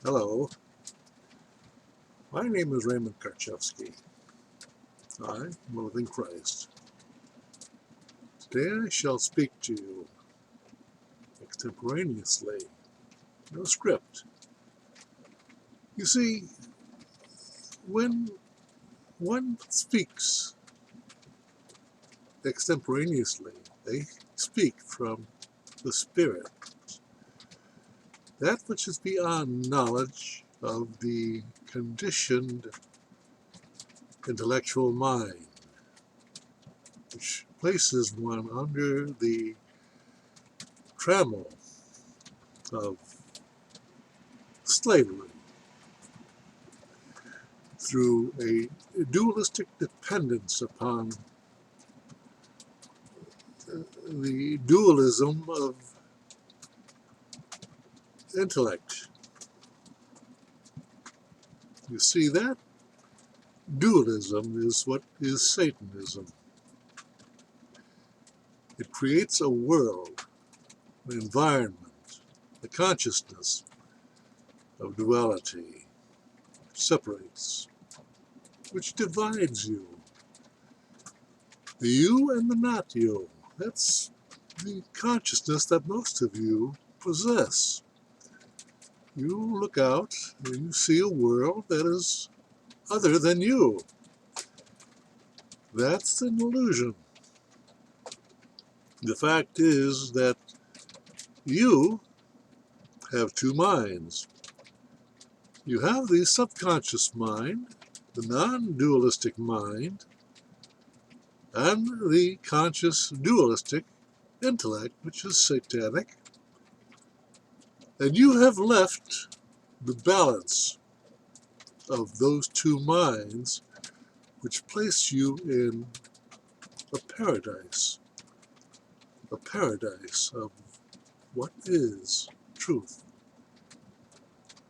Hello, my name is Raymond Karchevsky. I am a living Christ. Today I shall speak to you extemporaneously, no script. You see, when one speaks extemporaneously, they speak from the Spirit, that which is beyond knowledge of the conditioned intellectual mind, which places one under the trammel of slavery through a dualistic dependence upon the dualism of intellect. You see, that dualism is what is Satanism. It creates a world, an environment, a consciousness of duality, separates, which divides you. The you and the not you. That's the consciousness that most of you possess. You look out and you see a world that is other than you. That's an illusion. The fact is that you have two minds. You have the subconscious mind, the non-dualistic mind, and the conscious dualistic intellect, which is satanic. And you have left the balance of those two minds, which place you in a paradise of what is truth,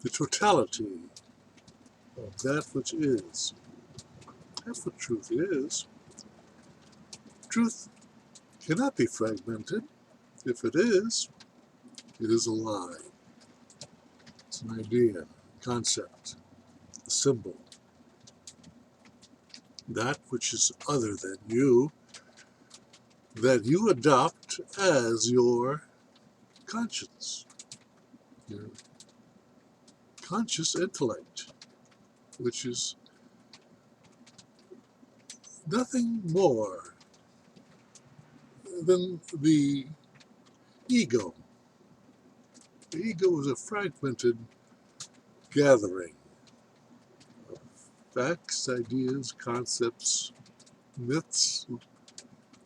the totality of that which is. That's what truth is. Truth cannot be fragmented. If it is a lie. It's an idea, a concept, a symbol. That which is other than you, that you adopt as your conscience, your conscious intellect, which is nothing more than the ego. The ego is a fragmented gathering of facts, ideas, concepts, myths,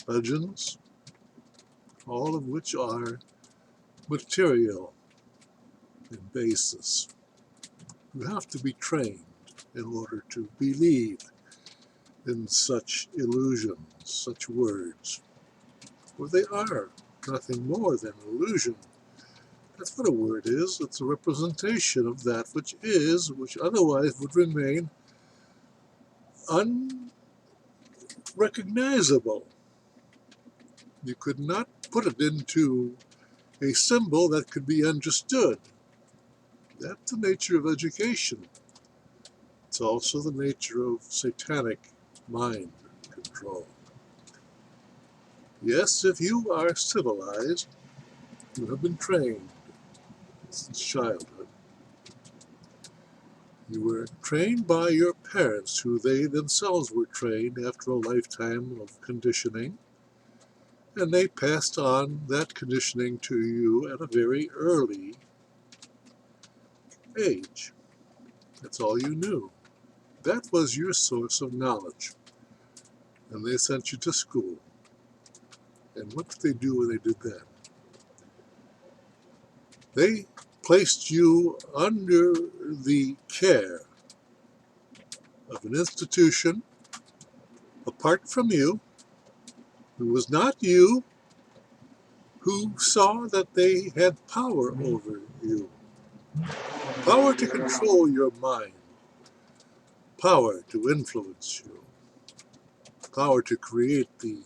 legends, all of which are material in basis. You have to be trained in order to believe in such illusions, such words. For they are nothing more than illusion. That's what a word is. It's a representation of that which is, which otherwise would remain unrecognizable. You could not put it into a symbol that could be understood. That's the nature of education. It's also the nature of satanic mind control. Yes, if you are civilized, you have been trained since childhood. You were trained by your parents, who they themselves were trained after a lifetime of conditioning, and they passed on that conditioning to you at a very early age. That's all you knew. That was your source of knowledge. And they sent you to school. And what did they do when they did that? They placed you under the care of an institution apart from you, who was not you, who saw that they had power over you. Power to control your mind. Power to influence you. Power to create the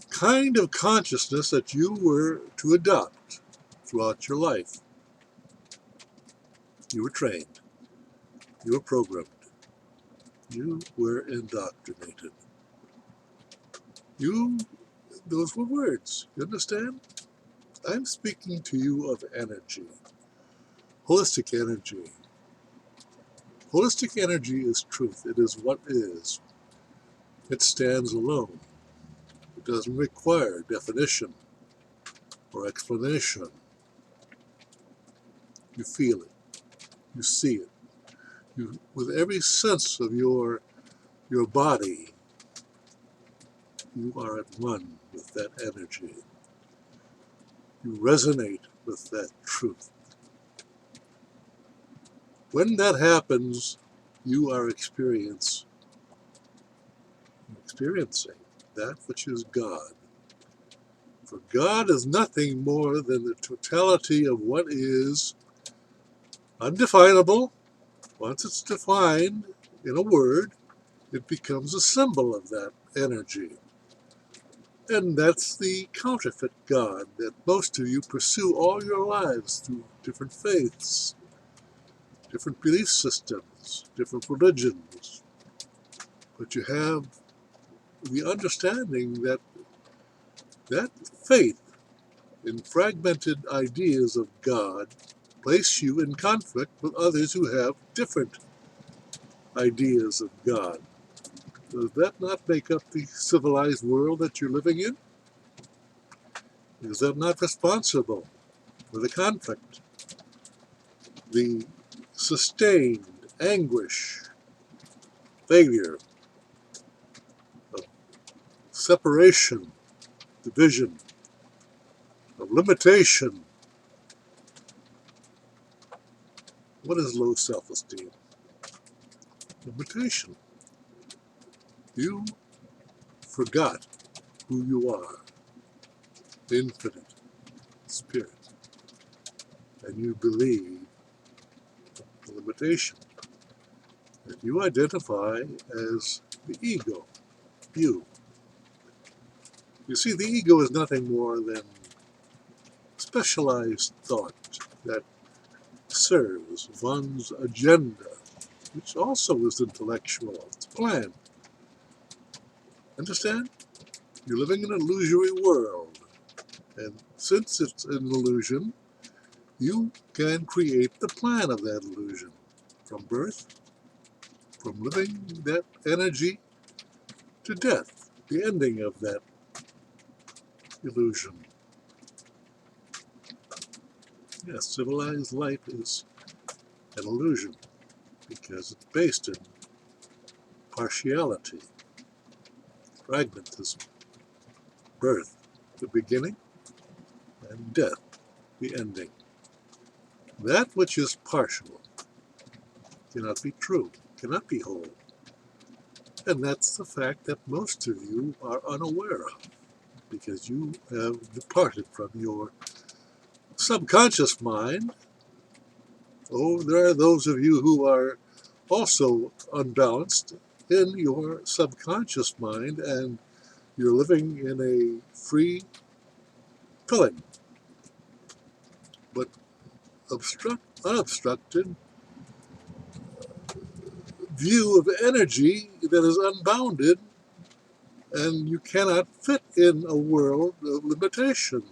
kind of consciousness that you were to adopt throughout your life. You were trained. You were programmed. You were indoctrinated. Those were words. You understand? I'm speaking to you of energy. Holistic energy. Holistic energy is truth. It is what is. It stands alone. It doesn't require definition or explanation. You feel it. You see it. With every sense of your body, you are at one with that energy. You resonate with that truth. When that happens, you are experiencing that which is God. For God is nothing more than the totality of what is undefinable. Once it's defined in a word, it becomes a symbol of that energy. And that's the counterfeit God that most of you pursue all your lives through different faiths, different belief systems, different religions. But you have the understanding that that faith in fragmented ideas of God place you in conflict with others who have different ideas of God. Does that not make up the civilized world that you're living in? Is that not responsible for the conflict, the sustained anguish, failure of separation, division, of limitation? What is low self-esteem? Limitation. You forgot who you are, infinite spirit, and you believe the limitation that you identify as the ego, you. You see, the ego is nothing more than specialized thought that serves one's agenda, which also is intellectual. It's planned. Understand? You're living in an illusory world, and since it's an illusion, you can create the plan of that illusion from birth, from living that energy to death, the ending of that illusion. Yes, civilized life is an illusion because it's based in partiality, fragmentism, birth, the beginning, and death, the ending. That which is partial cannot be true, cannot be whole. And that's the fact that most of you are unaware of, because you have departed from your subconscious mind. Oh, there are those of you who are also unbalanced in your subconscious mind, and you're living in a free filling, but unobstructed view of energy that is unbounded, and you cannot fit in a world of limitation.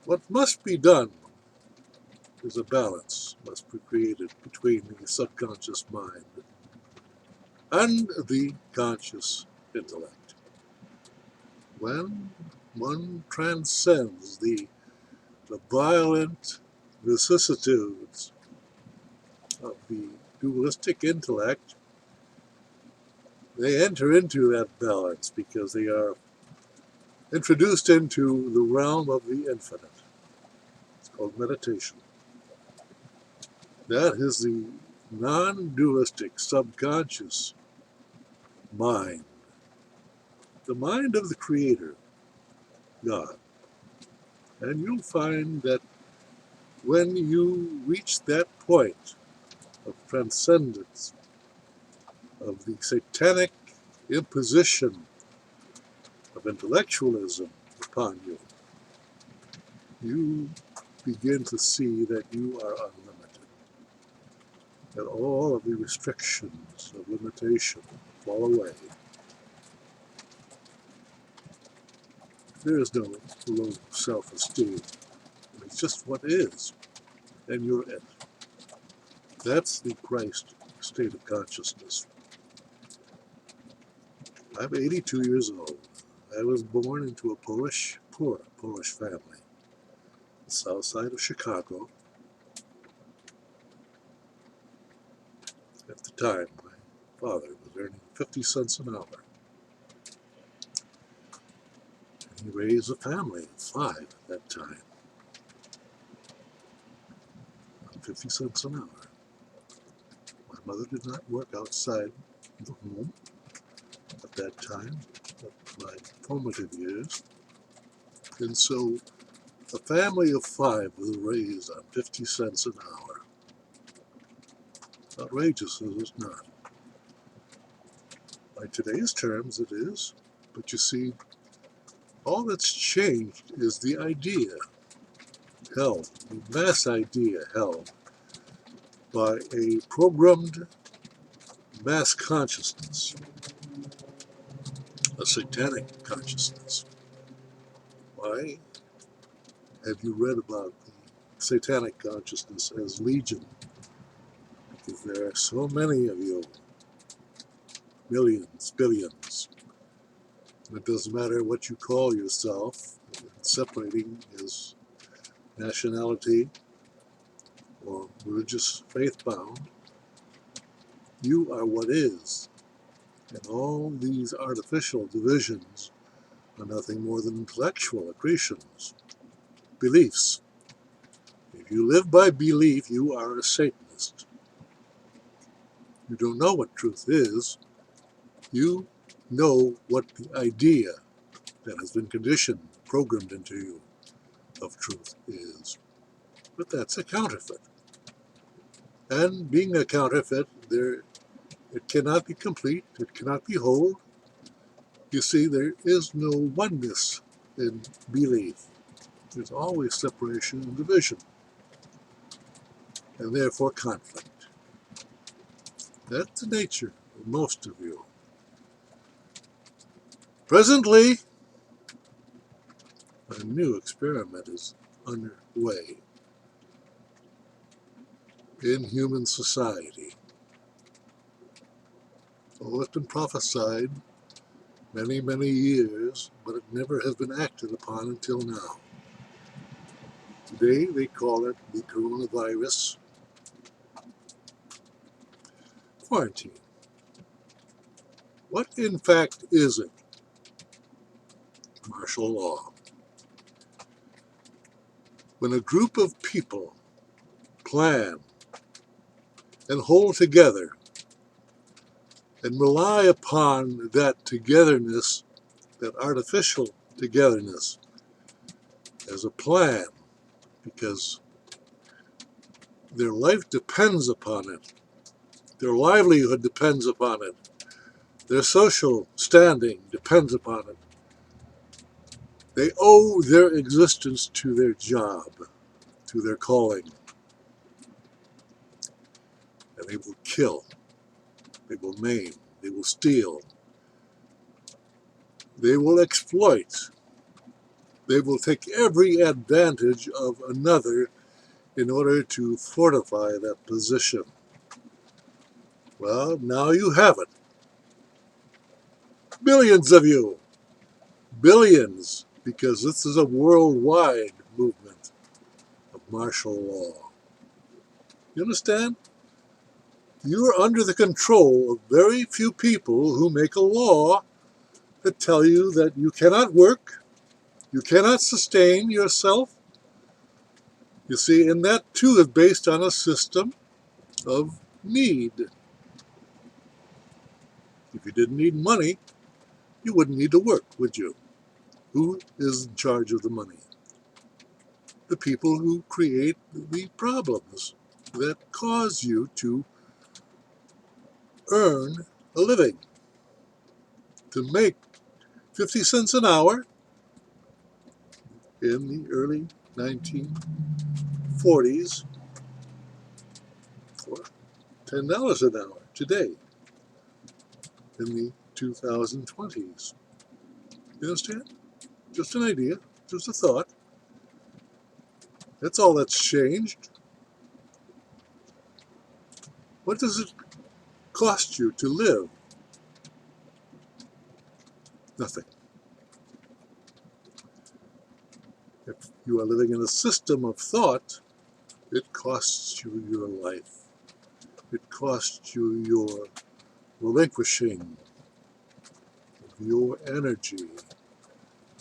What must be done is a balance must be created between the subconscious mind and the conscious intellect. When one transcends the violent vicissitudes of the dualistic intellect, they enter into that balance because they are introduced into the realm of the infinite. It's called meditation. That is the non-dualistic subconscious mind, the mind of the Creator, God. And you'll find that when you reach that point of transcendence, of the satanic imposition of intellectualism upon you, you begin to see that you are unlimited, that all of the restrictions of limitation fall away. There is no low self-esteem. It's just what is, and you're it. That's the Christ state of consciousness. I'm 82 years old. I was born into a poor Polish family, south side of Chicago. At the time, my father was earning 50 cents an hour. And he raised a family of 5 at that time, 50 cents an hour. My mother did not work outside the home at that time, at my formative years. And so a family of 5 was raised on 50 cents an hour. Outrageous as it's not. By today's terms, it is. But you see, all that's changed is the idea held, the mass idea held by a programmed mass consciousness, a satanic consciousness. Why have you read about the satanic consciousness as legion? Because there are so many of you, millions, billions. It doesn't matter what you call yourself, separating is nationality or religious faith bound. You are what is. And all these artificial divisions are nothing more than intellectual accretions, beliefs. If you live by belief, you are a Satanist. You don't know what truth is. You know what the idea that has been conditioned, programmed into you of truth is. But that's a counterfeit. And being a counterfeit, it cannot be complete, it cannot be whole. You see, there is no oneness in belief. There's always separation and division, and therefore conflict. That's the nature of most of you. Presently, a new experiment is underway in human society. Oh, it's been prophesied many, many years, but it never has been acted upon until now. Today, they call it the coronavirus quarantine. What, in fact, is it? Martial law. When a group of people plan and hold together and rely upon that togetherness, that artificial togetherness, as a plan, because their life depends upon it, their livelihood depends upon it, their social standing depends upon it. They owe their existence to their job, to their calling. And they will kill, they will maim, they will steal, they will exploit, they will take every advantage of another in order to fortify that position. Well, now you have it. Billions of you. Billions, because this is a worldwide movement of martial law. You understand? You're under the control of very few people who make a law that tell you that you cannot work, you cannot sustain yourself. You see, and that too is based on a system of need. If you didn't need money, you wouldn't need to work, would you? Who is in charge of the money? The people who create the problems that cause you to earn a living. To make 50 cents an hour in the early 1940s for $10 an hour today in the 2020s. You understand? Just an idea, just a thought. That's all that's changed. What does it cost you to live? Nothing. If you are living in a system of thought, it costs you your life. It costs you your relinquishing of your energy,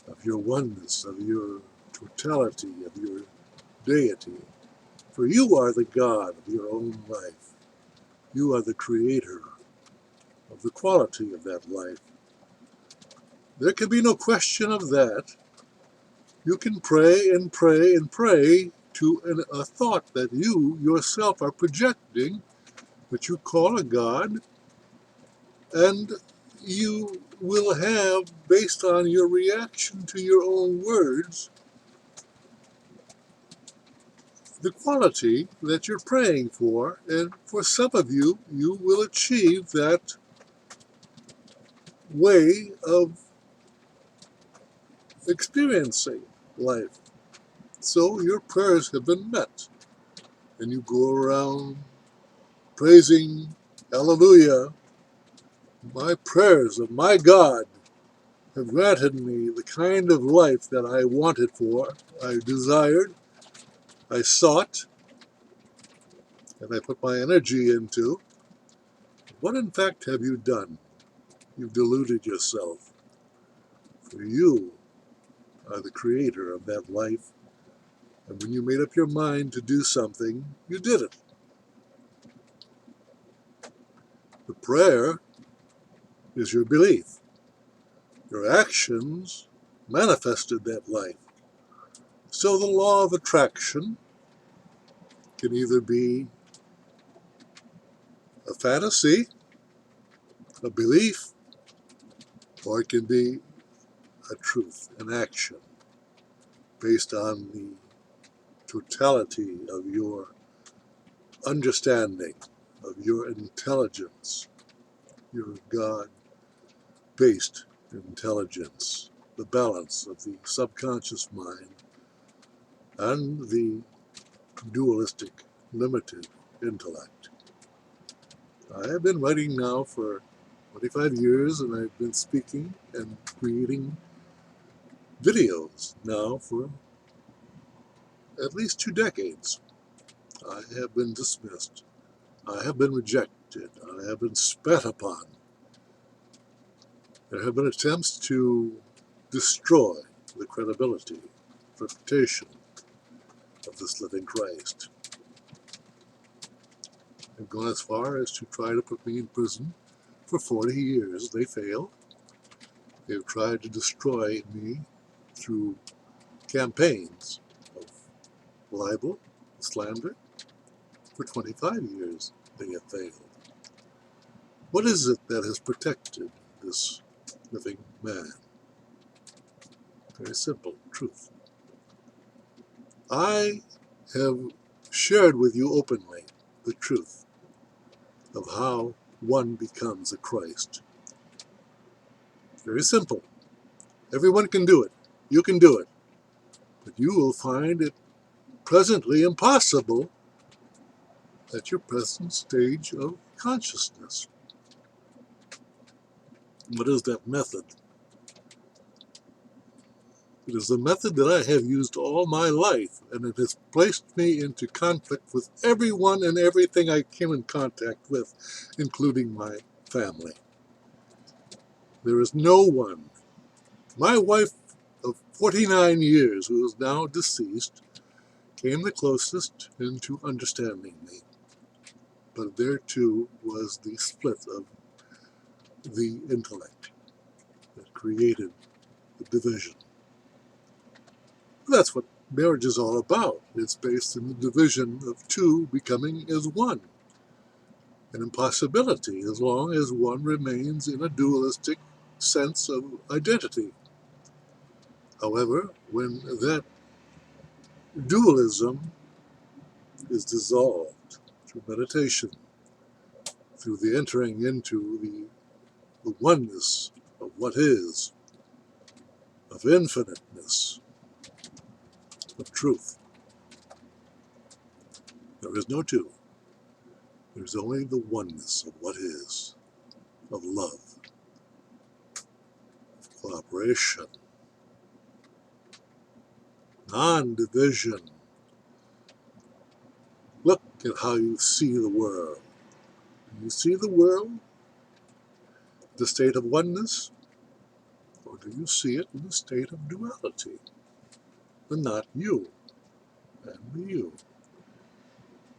of your oneness, of your totality, of your deity. For you are the God of your own life. You are the creator of the quality of that life. There can be no question of that. You can pray and pray and pray to a thought that you yourself are projecting, which you call a God, and you will have, based on your reaction to your own words, the quality that you're praying for. And for some of you, you will achieve that way of experiencing life. So your prayers have been met, and you go around praising, hallelujah, my prayers of my God have granted me the kind of life that I wanted for, I desired, I sought, and I put my energy into. What in fact have you done? You've deluded yourself. For you are the creator of that life, and when you made up your mind to do something, you did it. The prayer is your belief. Your actions manifested that life. So the law of attraction can either be a fantasy, a belief, or it can be a truth, an action, based on the totality of your understanding, of your intelligence, your God-based intelligence, the balance of the subconscious mind and the dualistic, limited intellect. I have been writing now for 25 years, and I've been speaking and creating videos now for at least 2 decades. I have been dismissed. I have been rejected. I have been spat upon. There have been attempts to destroy the credibility, reputation of this living Christ. They've gone as far as to try to put me in prison for 40 years. They failed. They've tried to destroy me through campaigns of libel, slander. For 25 years, they have failed. What is it that has protected this living man? Very simple, truth. I have shared with you openly the truth of how one becomes a Christ. Very simple. Everyone can do it. You can do it. But you will find it presently impossible at your present stage of consciousness. What is that method? It is the method that I have used all my life, and it has placed me into conflict with everyone and everything I came in contact with, including my family. There is no one. My wife of 49 years, who is now deceased, came the closest into understanding me. But there too was the split of the intellect that created the division. That's what marriage is all about. It's based in the division of two becoming as one. An impossibility as long as one remains in a dualistic sense of identity. However, when that Dualism is dissolved through meditation, through the entering into the oneness of what is, of infiniteness, of truth. There is no two. There is only the oneness of what is, of love, of cooperation, non-division. Look at how you see the world. You see the world, the state of oneness, or do you see it in the state of duality? The not you and the you,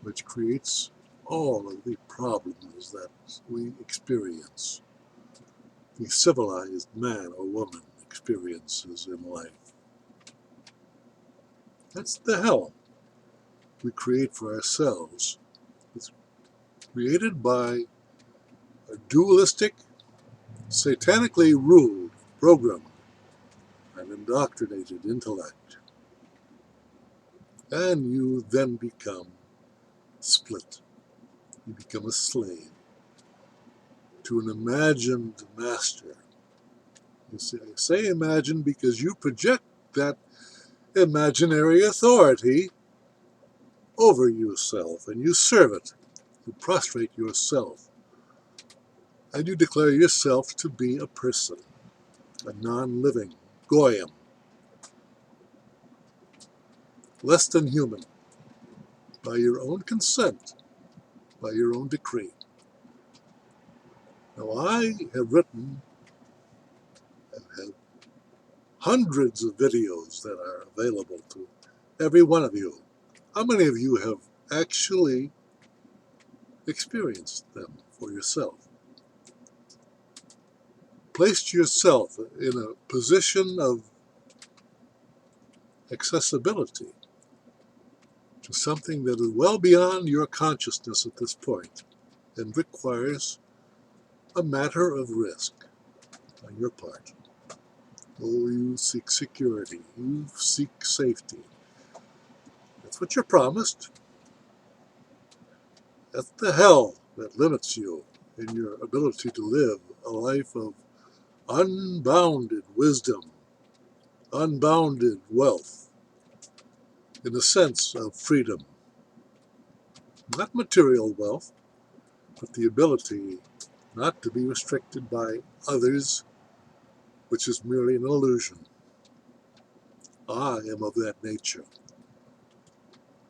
which creates all of the problems that we experience, the civilized man or woman experiences in life. That's the hell we create for ourselves. It's created by a dualistic, satanically ruled, programmed, and indoctrinated intellect. And you then become split. You become a slave to an imagined master. You see, I say imagine because you project that imaginary authority over yourself and you serve it. You prostrate yourself and you declare yourself to be a person, a non-living goyim, less than human, by your own consent, by your own decree. Now, I have written and have hundreds of videos that are available to every one of you. How many of you have actually experienced them for yourself? Placed yourself in a position of accessibility to something that is well beyond your consciousness at this point and requires a matter of risk on your part. Oh, you seek security, you seek safety. That's what you're promised. That's the hell that limits you in your ability to live a life of unbounded wisdom, unbounded wealth, in the sense of freedom. Not material wealth, but the ability not to be restricted by others, which is merely an illusion. I am of that nature.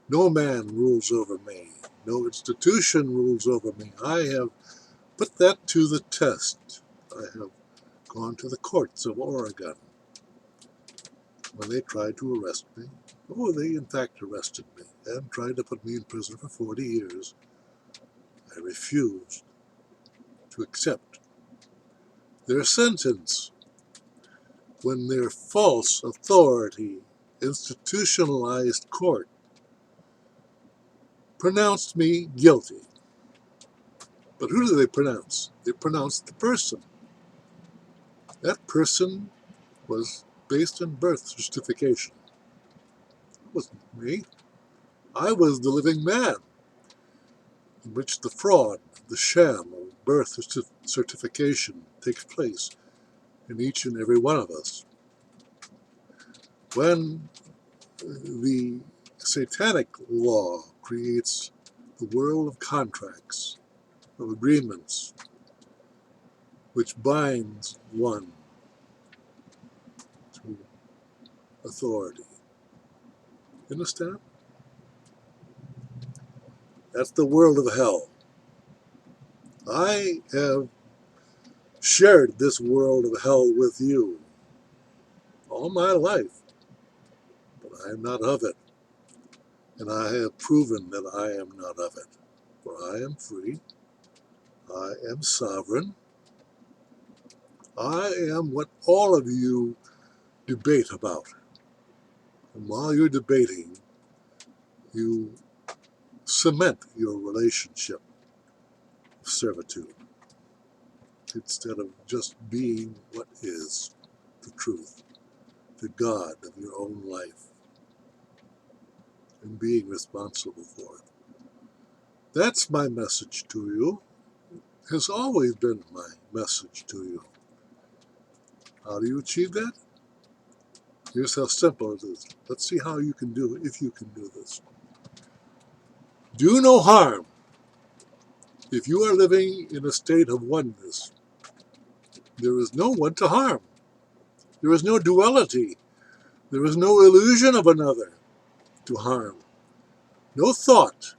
No man rules over me. No institution rules over me. I have put that to the test. I have gone to the courts of Oregon when they tried to arrest me. Oh, they in fact arrested me and tried to put me in prison for 40 years. I refused to accept their sentence when their false authority, institutionalized court pronounced me guilty. But who do they pronounce? They pronounce the person. That person was based on birth certification. It wasn't me. I was the living man in which the fraud, the sham of birth certification takes place in each and every one of us. When the satanic law creates the world of contracts, of agreements, which binds one to authority. Understand? That's the world of hell. I have shared this world of hell with you all my life, but I am not of it. And I have proven that I am not of it. For I am free, I am sovereign, I am what all of you debate about. And while you're debating, you cement your relationship of servitude instead of just being what is the truth, the God of your own life. and being responsible for it. That's my message to you. Has always been my message to you. How do you achieve that? Here's how simple it is. Let's see how you can do it, if you can do this. Do no harm. If you are living in a state of oneness, there is no one to harm. There is no duality. There is no illusion of another to harm. No thought,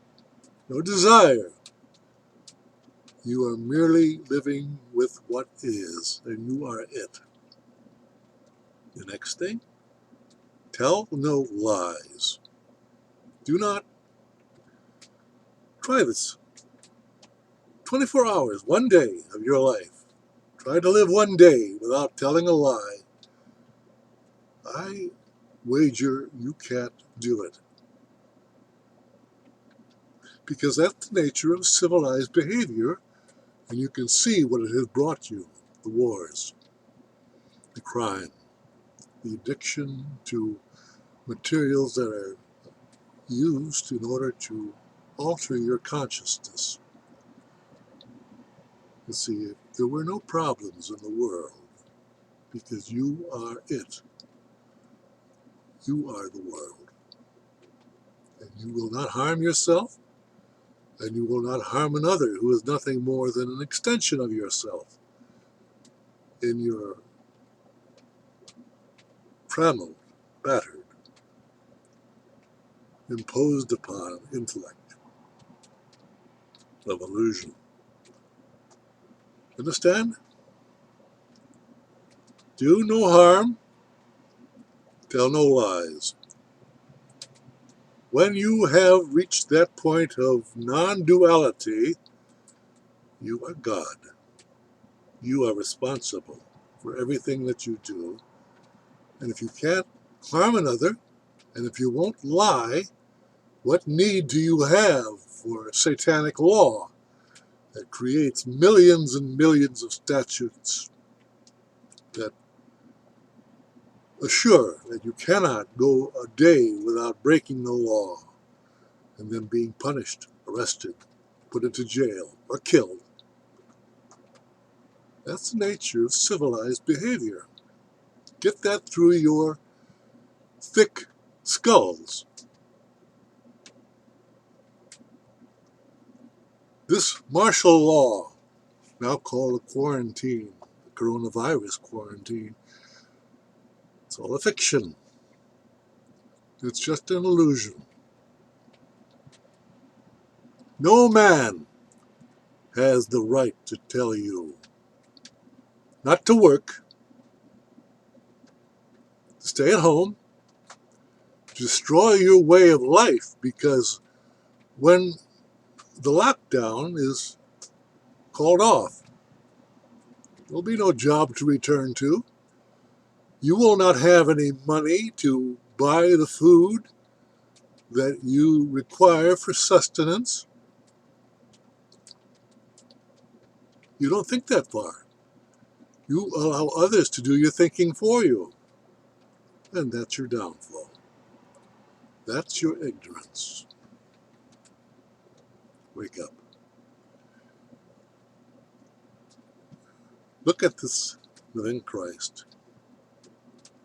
no desire. You are merely living with what is, and you are it. The next thing, tell no lies. Do not try this. 24 hours, one day of your life. Try to live one day without telling a lie. I wager you can't do it. Because that's the nature of civilized behavior, and you can see what it has brought you. The wars, the crime, the addiction to materials that are used in order to alter your consciousness. You see, if there were no problems in the world, because you are it. You are the world. And you will not harm yourself, and you will not harm another who is nothing more than an extension of yourself in your trammeled, battered, imposed upon intellect of illusion. Understand? Do no harm, tell no lies. When you have reached that point of non-duality, you are God. You are responsible for everything that you do. And if you can't harm another, and if you won't lie, what need do you have for satanic law that creates millions and millions of statutes that assure that you cannot go a day without breaking the law and then being punished, arrested, put into jail, or killed? That's the nature of civilized behavior. Get that through your thick skulls. This martial law, now called a quarantine, the coronavirus quarantine, it's all a fiction. It's just an illusion. No man has the right to tell you not to work, to stay at home, to destroy your way of life, because when the lockdown is called off, there'll be no job to return to. You will not have any money to buy the food that you require for sustenance. You don't think that far. You allow others to do your thinking for you. And that's your downfall. That's your ignorance. Wake up. Look at this living Christ.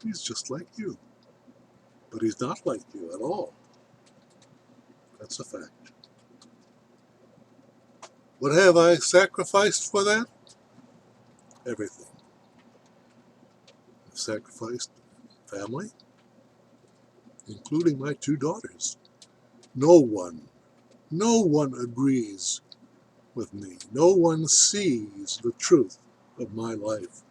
He's just like you. But he's not like you at all. That's a fact. What have I sacrificed for that? Everything. I've sacrificed family, including my 2 daughters. No one agrees with me. No one sees the truth of my life.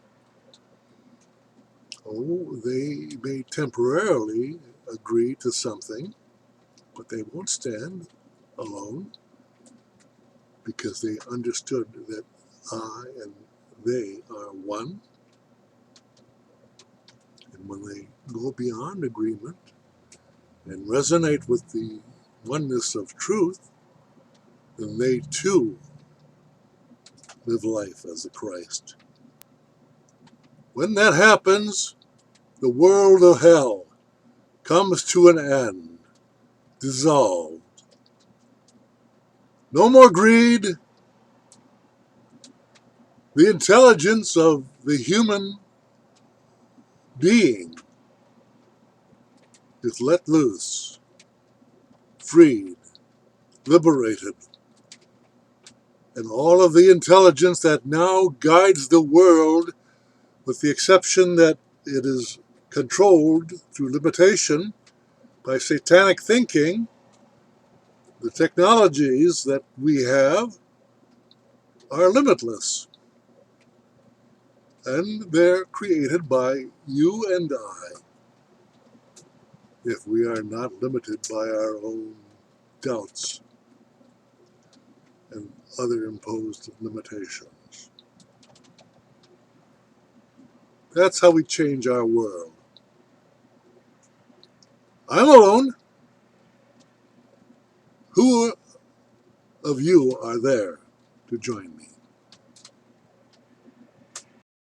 Oh, they may temporarily agree to something, but they won't stand alone, because they understood that I and they are one. And when they go beyond agreement and resonate with the oneness of truth, then they too live life as a Christ. When that happens, the world of hell comes to an end. dissolved. No more greed. The intelligence of the human being is let loose, freed, liberated, and all of the intelligence that now guides the world, with the exception that it is controlled through limitation by satanic thinking, the technologies that we have are limitless. And they're created by you and I, if we are not limited by our own doubts and other imposed limitations. That's how we change our world. I'm alone. Who of you are there to join me?